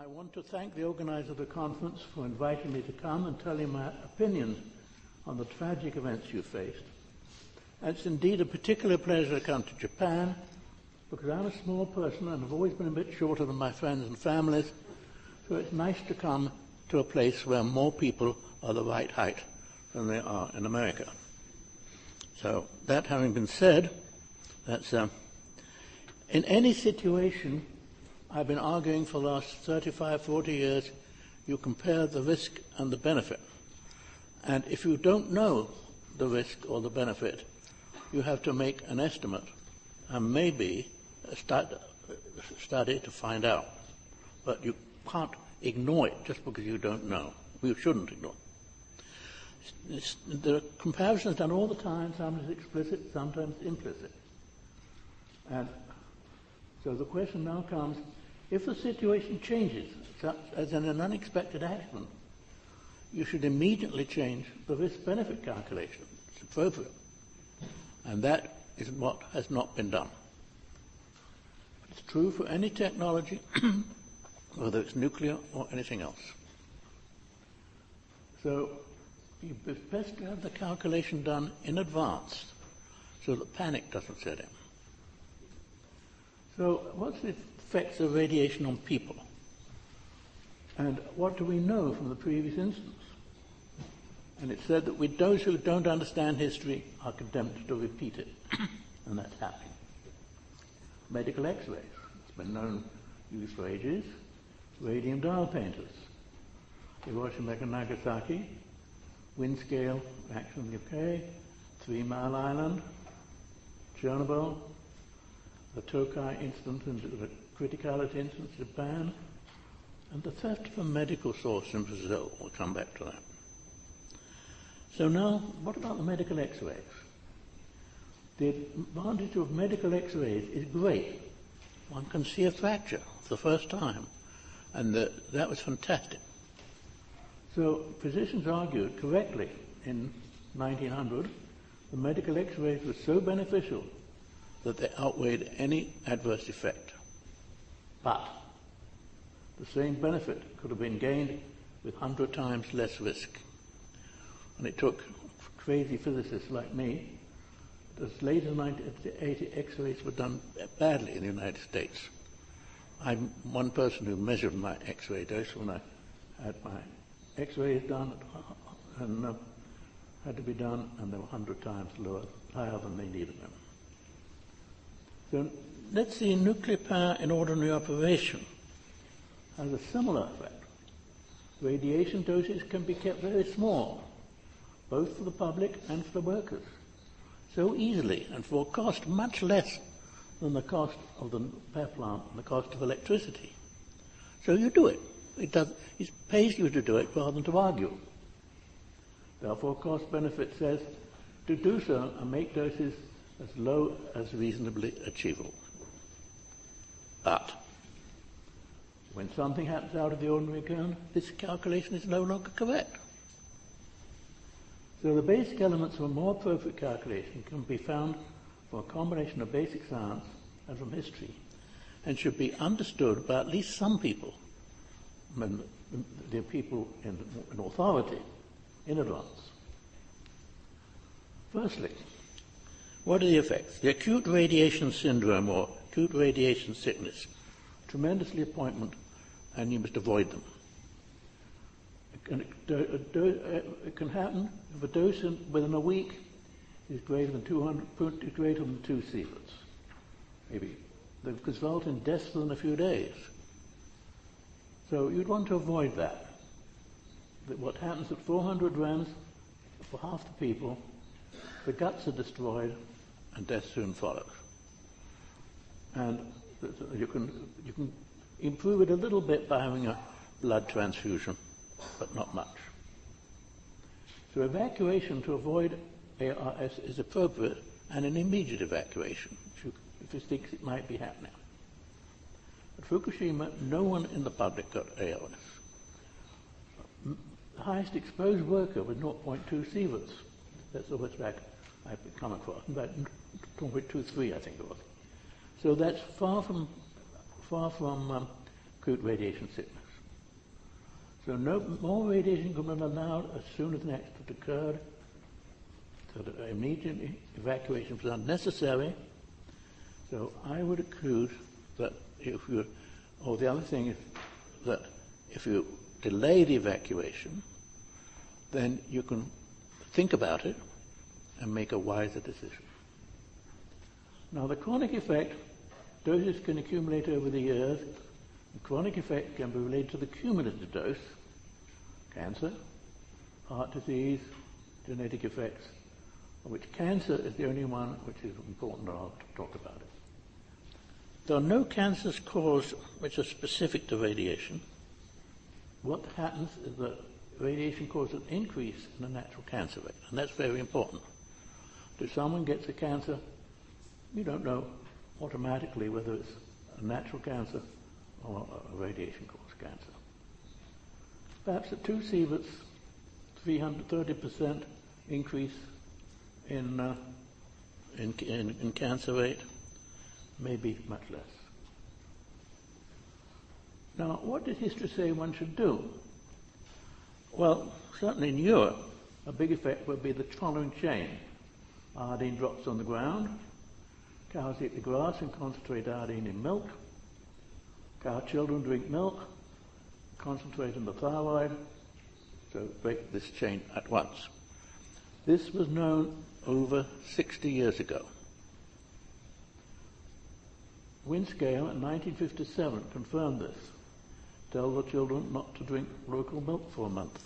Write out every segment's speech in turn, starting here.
I want to thank the organizer of the conference for inviting me to come and tell you my opinions on the tragic events you faced. And it's indeed a particular pleasure to come to Japan because I'm a small person and have always been a bit shorter than my friends and families, so it's nice to come to a place where more people are the right height than they are in America. So that having been said, that's in any situation, I've been arguing for the last 35, 40 years, you compare the risk and the benefit. And if you don't know the risk or the benefit, you have to make an estimate and maybe study to find out. But you can't ignore it just because you don't know. You shouldn't ignore it. The comparison is done all the time, sometimes explicit, sometimes implicit. And so the question now comes, if the situation changes, such as in an unexpected accident, you should immediately change the risk-benefit calculation. It's appropriate. And that is what has not been done. It's true for any technology, whether it's nuclear or anything else. So it's best to have the calculation done in advance so that panic doesn't set in. So what's the effects of radiation on people? And what do we know from the previous instance? And it's said that those who don't understand history are condemned to repeat it. And that's happening. Medical x-rays. It's been known, used for ages. Radium dial painters. Hiroshima and Nagasaki. Wind scale reaction in the UK. 3 Mile Island. Chernobyl. The Tokai incident and the criticality incident in Japan, and the theft of a medical source in Brazil. We'll come back to that. So now, what about the medical x-rays? The advantage of medical x-rays is great. One can see a fracture for the first time, and that was fantastic. So physicians argued correctly in 1900 the medical x-rays were so beneficial that they outweighed any adverse effect. But the same benefit could have been gained with 100 times less risk. And it took crazy physicists like me. As late as 1980, X-rays were done badly in the United States. I'm one person who measured my X-ray dose when I had my X-rays done and had to be done, and they were 100 times higher than they needed them. So let's see, nuclear power in ordinary operation has a similar effect. Radiation doses can be kept very small, both for the public and for the workers, so easily and for a cost much less than the cost of the power plant and the cost of electricity. So you do it. It pays you to do it rather than to argue. Therefore, cost-benefit says to do so and make doses as low as reasonably achievable. But when something happens out of the ordinary account, this calculation is no longer correct. So the basic elements of a more appropriate calculation can be found from a combination of basic science and from history, and should be understood by at least some people, the people in authority, in advance. Firstly, what are the effects? The acute radiation syndrome or acute radiation sickness, tremendously appointment, and you must avoid them. It can happen if a dose within a week is greater than 2 sieverts. Maybe. They result in deaths within a few days. So you'd want to avoid that. What happens at 400 grams for half the people, the guts are destroyed and death soon follows. And you can improve it a little bit by having a blood transfusion, but not much. So evacuation to avoid ARS is appropriate, and an immediate evacuation if you think it might be happening. At Fukushima, no one in the public got ARS. The highest exposed worker was 0.2 sieverts. That's the worst I've come across. About 0.23, I think it was. So that's far from acute radiation sickness. So no more radiation could have been allowed as soon as an accident occurred. So that immediate evacuation was unnecessary. So I would accuse that the other thing is that if you delay the evacuation, then you can think about it and make a wiser decision. Now the chronic effect, doses can accumulate over the years. The chronic effect can be related to the cumulative dose, cancer, heart disease, genetic effects, of which cancer is the only one which is important, and I'll talk about it. There are no cancers caused which are specific to radiation. What happens is that radiation causes an increase in the natural cancer rate, and that's very important. If someone gets a cancer, you don't know automatically whether it's a natural cancer or a radiation-caused cancer. Perhaps at 2 sieverts, 330% increase in cancer rate, maybe much less. Now, what did history say one should do? Well, certainly in Europe, a big effect would be the following chain. Iodine drops on the ground, cows eat the grass and concentrate iodine in milk, cow children drink milk, concentrate on the thyroid, so break this chain at once. This was known over 60 years ago. Windscale in 1957 confirmed this. Tell the children not to drink local milk for a month.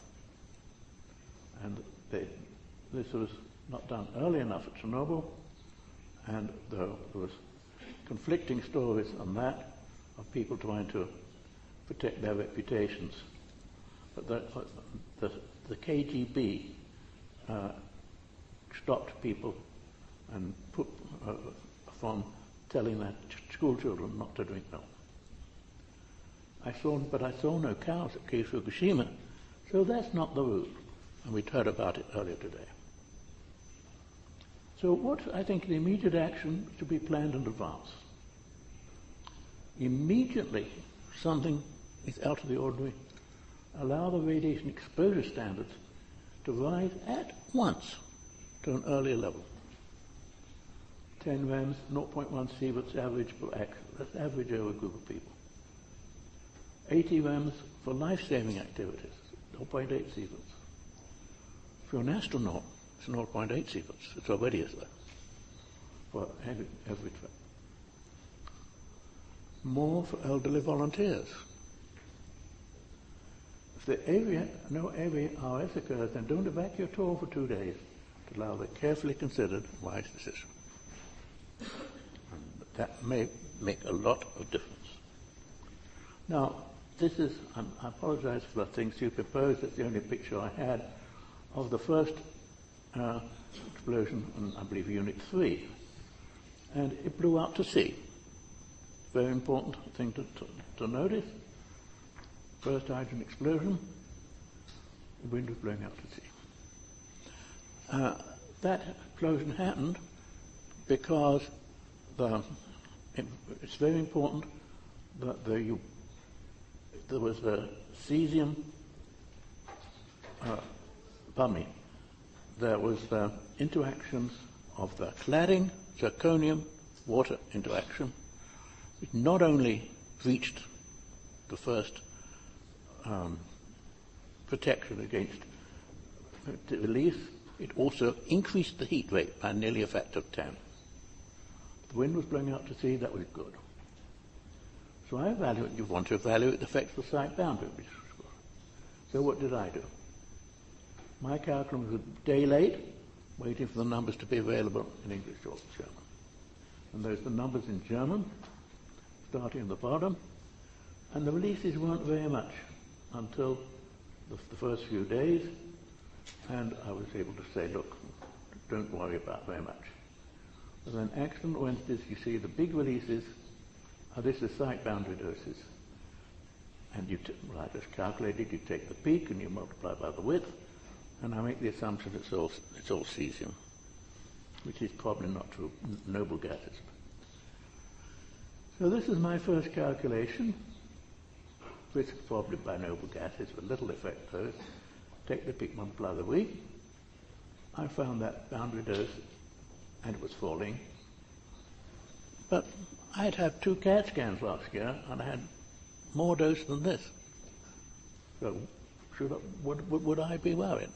And this was not done early enough at Chernobyl, and there was conflicting stories on that of people trying to protect their reputations. But the KGB stopped people and put from telling their school children not to drink milk. I saw no cows at Fukushima, so that's not the rule, and we heard about it earlier today. So what I think the immediate action to be planned in advance. Immediately something is out of the ordinary, allow the radiation exposure standards to rise at once to an earlier level. 10 rems, 0.1 sieverts average per accident. That's average over a group of people. 80 rems for life-saving activities, 0.8 sieverts. For an astronaut, it's 0.8 sieverts. It's already as low for average. More for elderly volunteers. If no AVRS occurs, then don't evacuate at all for 2 days to allow the carefully considered wise decision. And that may make a lot of difference. Now, this is, I apologize for the thing superimposed, it's the only picture I had of the first explosion in, I believe, Unit 3. And it blew out to sea. Very important thing to notice. First hydrogen explosion, the wind was blowing out to sea. That explosion happened because it's very important that there was a cesium, there was interactions of the cladding, zirconium, water interaction, which not only reached the first protection against release, it also increased the heat rate by nearly a factor of 10. The wind was blowing out to sea, that was good. So I evaluate, you want to evaluate the effects of site boundary. So what did I do? My calculum was a day late, waiting for the numbers to be available in English or German. And there's the numbers in German, starting at the bottom, and the releases weren't very much until the first few days, and I was able to say, look, don't worry about very much. But then accident Wednesdays, you see the big releases, this is site boundary doses. And I just calculated, you take the peak and you multiply by the width, and I make the assumption it's all cesium, which is probably not true, noble gases. So this is my first calculation. risk probably by noble gases with little effect dose. Take the peak multiply the week. I found that boundary dose and it was falling. But I'd had 2 CAT scans last year and I had more dose than this. So would I be worried?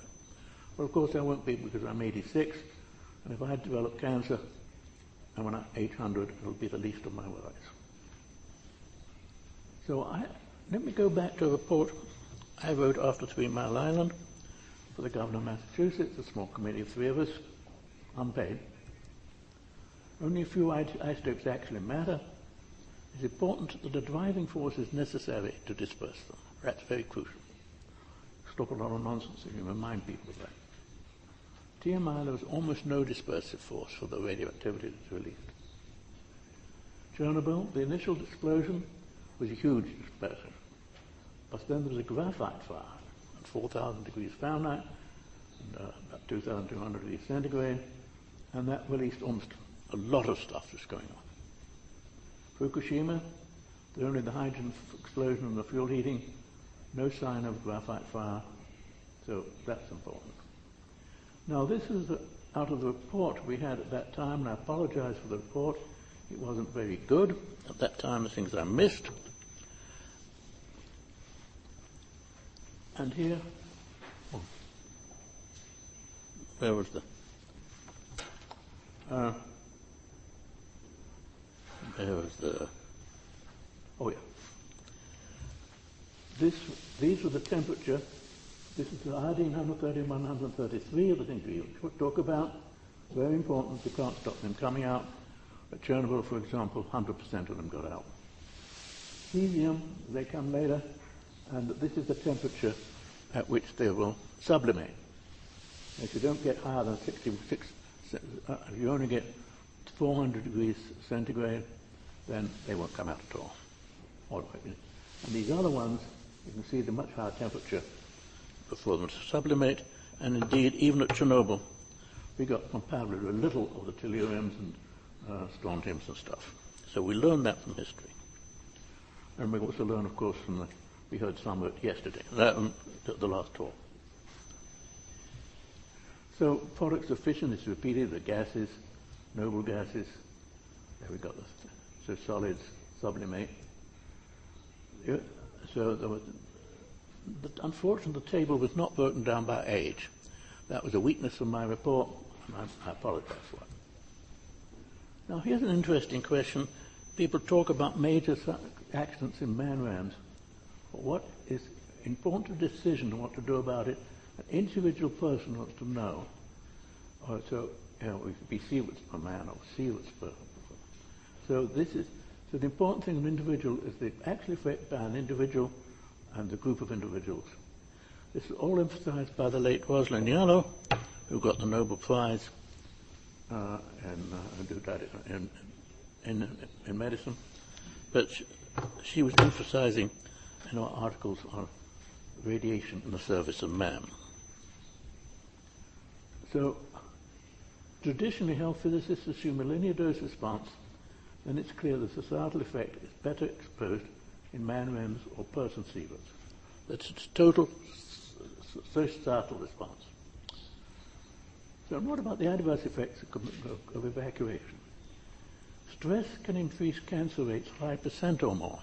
Well, of course I won't be because I'm 86, and if I had developed cancer and when I'm 800, it'll be the least of my worries. So let me go back to a report I wrote after 3 Mile Island for the governor of Massachusetts, a small committee of 3 of us, unpaid. Only a few isotopes actually matter. It's important that the driving force is necessary to disperse them. That's very crucial. Stop a lot of nonsense if you remind people of that. TMI, there was almost no dispersive force for the radioactivity that's released. Chernobyl, the initial explosion was a huge dispersion. But then there was a graphite fire at 4,000 degrees Fahrenheit, and about 2,200 degrees centigrade, and that released almost a lot of stuff that's going on. Fukushima, only the hydrogen explosion and the fuel heating, no sign of graphite fire, so that's important. Now this is out of the report we had at that time, and I apologize for the report. It wasn't very good. At that time, the things I missed. And here, where was the, oh yeah. These were the temperature. This is the iodine 131, 133 of the things we talk about. Very important, you can't stop them coming out. At Chernobyl, for example, 100% of them got out. Cesium, they come later, and this is the temperature at which they will sublimate. If you don't get higher than 66, if you only get 400 degrees centigrade, then they won't come out at all. And these other ones, you can see the much higher temperature before them to sublimate, and indeed, even at Chernobyl, we got comparatively little of the telluriums and strontiums and stuff. So we learned that from history. And we also learned, of course, from we heard some of it yesterday, the last talk. So products of fission is repeated, the gases, noble gases, there we got so solids sublimate. So unfortunately the table was not broken down by age. That was a weakness of my report, and I apologize for it. Now here's an interesting question. People talk about major accidents in man-rams. What is important to decision and what to do about it, an individual person wants to know. So we see what's a man or see what's person. So the important thing in an individual is the actual effect by an individual and the group of individuals. This is all emphasized by the late Rosalind Yalow, who got the Nobel Prize in medicine. But she was emphasizing in her articles on radiation in the service of man. So traditionally, health physicists assume a linear dose response, then it's clear the societal effect is better exposed in man-REMs or person sieverts. That's its total societal response. So what about the adverse effects of evacuation? Stress can increase cancer rates 5% or more.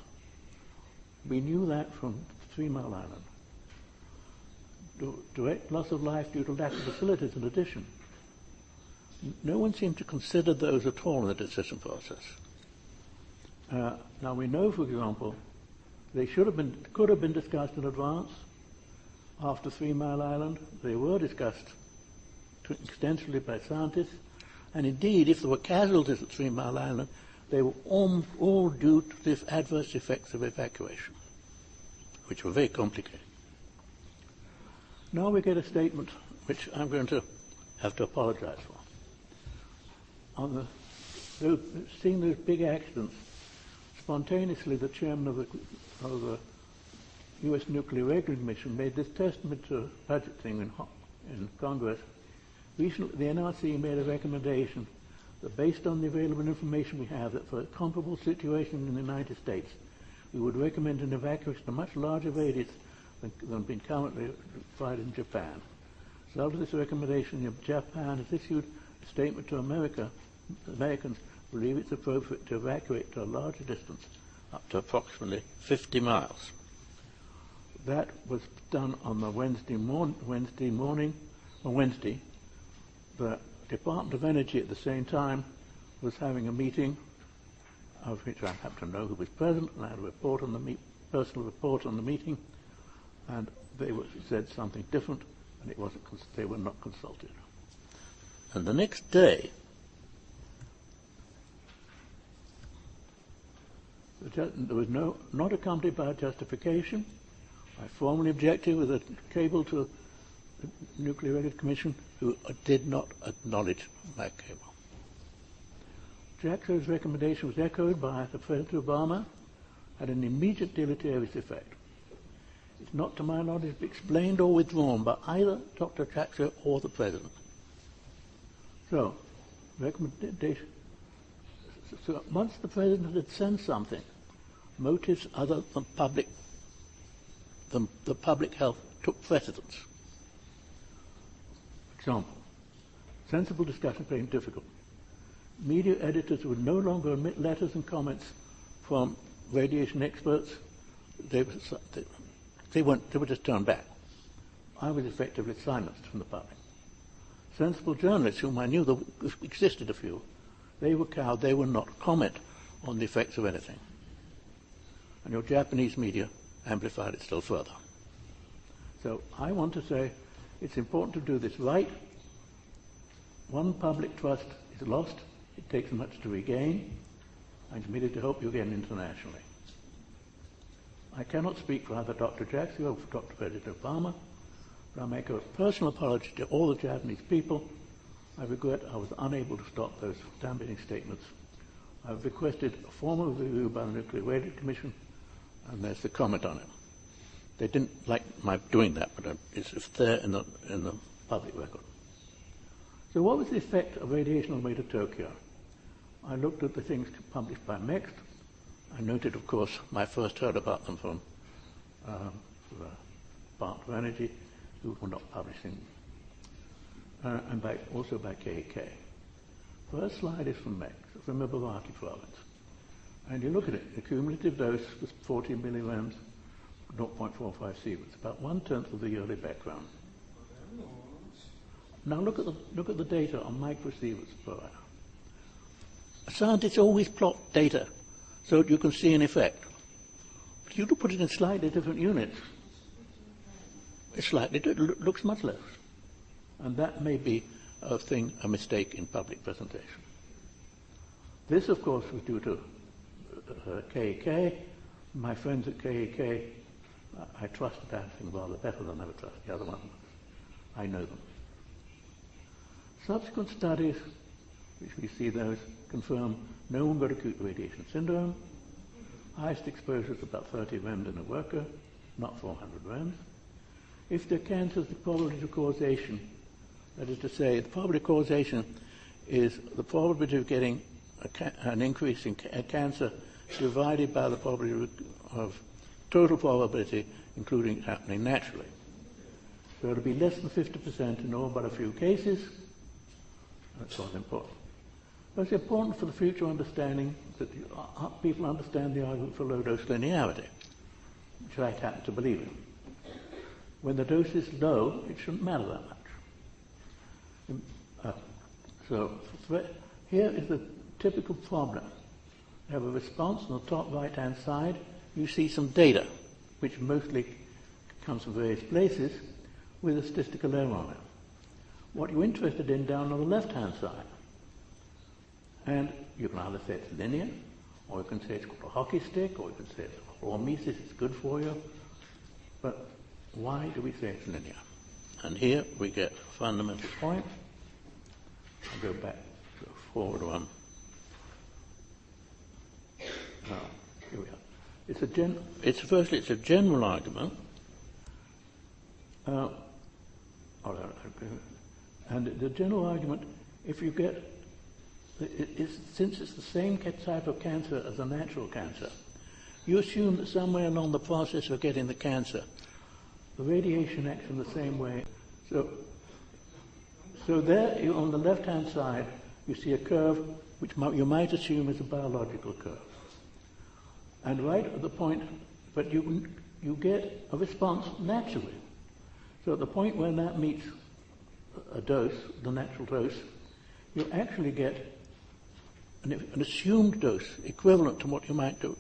We knew that from 3 Mile Island. Direct loss of life due to lack of facilities in addition. No one seemed to consider those at all in the decision process. Now we know, for example, they could have been discussed in advance. After 3 Mile Island, they were discussed extensively by scientists, and indeed, if there were casualties at 3 Mile Island, they were all due to the adverse effects of evacuation, which were very complicated. Now we get a statement which I'm going to have to apologize for. Seeing those big accidents, spontaneously the chairman of the U.S. Nuclear Regulatory Commission made this testament to a budget thing in Congress. Recently, the NRC made a recommendation that based on the available information we have, that for a comparable situation in the United States, we would recommend an evacuation of much larger radius than been currently applied in Japan. So out of this recommendation, Japan has issued a statement to Americans believe it's appropriate to evacuate to a larger distance, up to approximately 50 miles. That was done on the Wednesday. The Department of Energy at the same time was having a meeting, of which I happen to know who was present, and I had a report on the personal report on the meeting, and they said something different, and they were not consulted. And the next day, there was not accompanied by a justification. I formally objected with a cable to the Nuclear Regulatory Commission, who did not acknowledge my cable. JAXA's recommendation was echoed by the President Obama, had an immediate deleterious effect. It's not, to my knowledge, explained or withdrawn by either Dr. JAXA or the President. So, recommendation. So once the President had sent something, motives other than the public health took precedence. Example, sensible discussion became difficult. Media editors would no longer omit letters and comments from radiation experts. They were just turned back. I was effectively silenced from the public. Sensible journalists, whom I knew there existed a few, they were cowed. They would not comment on the effects of anything. And your Japanese media amplified it still further. So I want to say it's important to do this right. One public trust is lost. It takes much to regain. I'm committed to help you again internationally. I cannot speak for either Dr. Jackson or for Dr. President Obama, but I make a personal apology to all the Japanese people. I regret I was unable to stop those damaging statements. I've requested a formal review by the Nuclear Regulatory Commission, and there's the comment on it. They didn't like my doing that, but it's there in the public record. So what was the effect of radiation on the way to Tokyo? I looked at the things published by MEXT. I noted, of course, I first heard about them from the Department of Energy, who were not publishing, and also by KEK. First slide is from MEXT, from Ibaraki province. And you look at it, the cumulative dose was 40 milligrams, 0.45 sieverts, about 1/10 of the yearly background. Now look at the data on microsieverts per hour. Scientists always plot data so that you can see an effect. But you put it in slightly different units, it looks much less. And that may be a mistake in public presentation. This, of course, was due to KEK. My friends at KEK, I trusted that thing rather better than I ever trusted the other one. I know them. Subsequent studies, which we see those, confirm no one got acute radiation syndrome. Highest exposure is about 30 rand in a worker, not 400 rand. If there are cancers, the probability of causation, that is to say, the probability of causation is the probability of getting an increase in cancer divided by the probability of total probability, including it happening naturally. So it'll be less than 50% in all but a few cases. That's what's important. But it's important for the future understanding that people understand the argument for low-dose linearity, which I happen to believe in. When the dose is low, it shouldn't matter that much. So here is the typical problem. You have a response on the top right-hand side. You see some data, which mostly comes from various places, with a statistical error on it. What you're interested in down on the left-hand side. And you can either say it's linear, or you can say it's called a hockey stick, or you can say it's hormesis, it's good for you. But why do we say it's linear? And here we get a fundamental point. I'll go forward one. Here we are. Firstly, it's a general argument. And the general argument, if you get, since it's the same type of cancer as a natural cancer, you assume that somewhere along the process of getting the cancer, the radiation acts in the same way. So there, on the left-hand side, you see a curve which you might assume is a biological curve. And right at the point, but you get a response naturally. So at the point when that meets a dose, the natural dose, you actually get an assumed dose equivalent to what you might do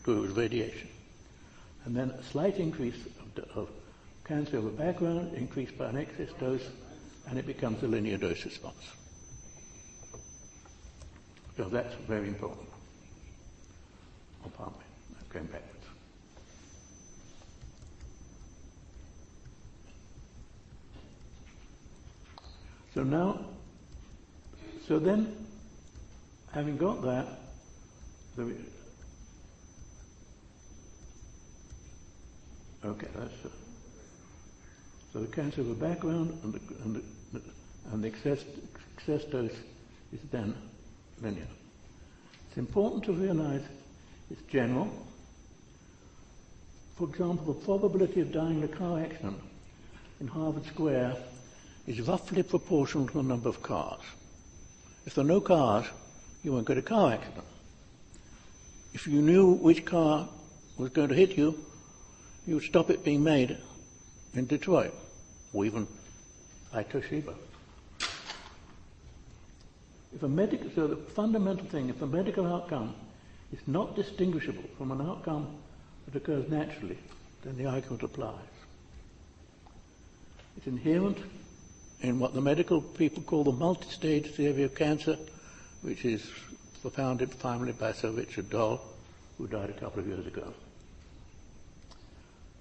with radiation. And then a slight increase of cancer over background, increased by an excess dose, and it becomes a linear dose response. So that's very important. Oh, pardon me, I'm going backwards. So then, having got that, so the cancer of a background and the excess dose is then linear. It's important to realize it's general. For example, the probability of dying in a car accident in Harvard Square is roughly proportional to the number of cars. If there are no cars, you won't get a car accident. If you knew which car was going to hit you, you would stop it being made in Detroit, or even by Toshiba. So the fundamental thing, if the medical outcome is not distinguishable from an outcome that occurs naturally, then the argument applies. It's inherent in what the medical people call the multi-stage theory of cancer, which is propounded primarily by Sir Richard Doll, who died a couple of years ago.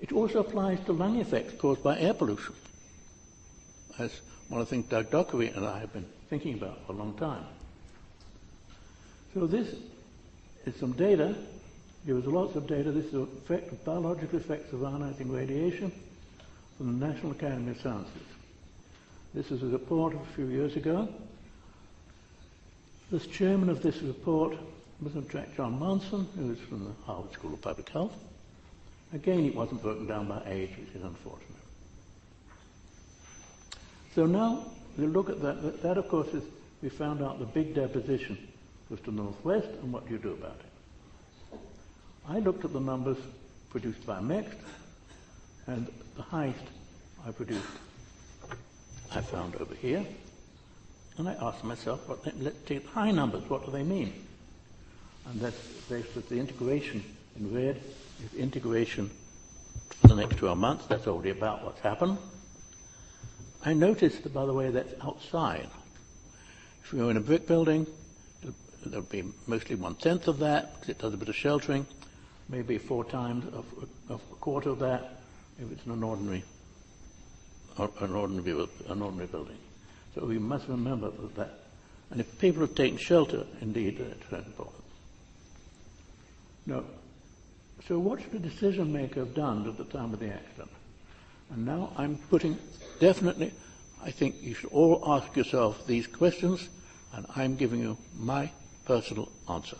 It also applies to lung effects caused by air pollution, as one of the things Doug Dockery and I have been thinking about for a long time. So this is some data. There was lots of data. This is the biological effects of ionizing radiation from the National Academy of Sciences. This is a report of a few years ago. The chairman of this report was in fact John Monson, who is from the Harvard School of Public Health. Again, it wasn't broken down by age, which is unfortunate. So now we look at that. That, of course, is we found out the big deposition was to the northwest, and what do you do about it? I looked at the numbers produced by MEXT, and the highest I found over here, and I asked myself, let's take high numbers, what do they mean? And that's the integration in red is integration for the next 12 months. That's already about what's happened. I noticed, by the way, that's outside. If we were in a brick building, there would be mostly 1/10 of that, because it does a bit of sheltering, maybe 4 times of a quarter of that if it's an ordinary building. So we must remember that. And if people have taken shelter, indeed, it's very important. Now, so what should the decision maker have done at the time of the accident? And now I'm putting, definitely, I think you should all ask yourself these questions, and I'm giving you my personal answer.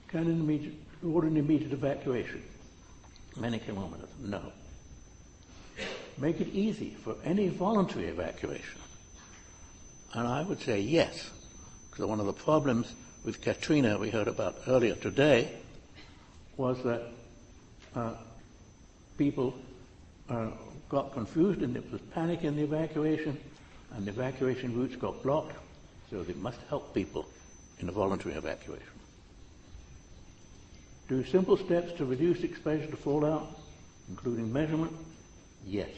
Can an order an immediate evacuation? Many kilometers? No. Make it easy for any voluntary evacuation? And I would say yes, because one of the problems with Katrina we heard about earlier today was that people got confused and there was panic in the evacuation, and the evacuation routes got blocked, so they must help people in a voluntary evacuation. Do simple steps to reduce exposure to fallout, including measurement? Yes.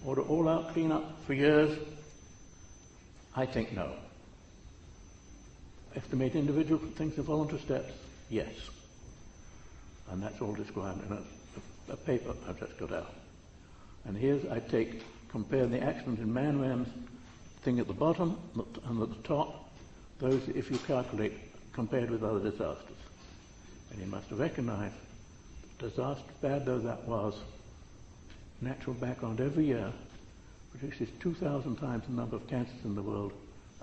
Order all-out cleanup for years? I think no. Estimate individual things in voluntary steps? Yes. And that's all described in a paper I've just got out. And here's, compare the accident in Man Ram's thing at the bottom and at the top, those, if you calculate, compared with other disasters. And you must recognize, disaster, bad though that was, natural background every year produces 2,000 times the number of cancers in the world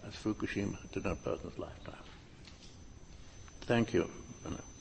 as Fukushima did in a person's lifetime. Thank you. don't know.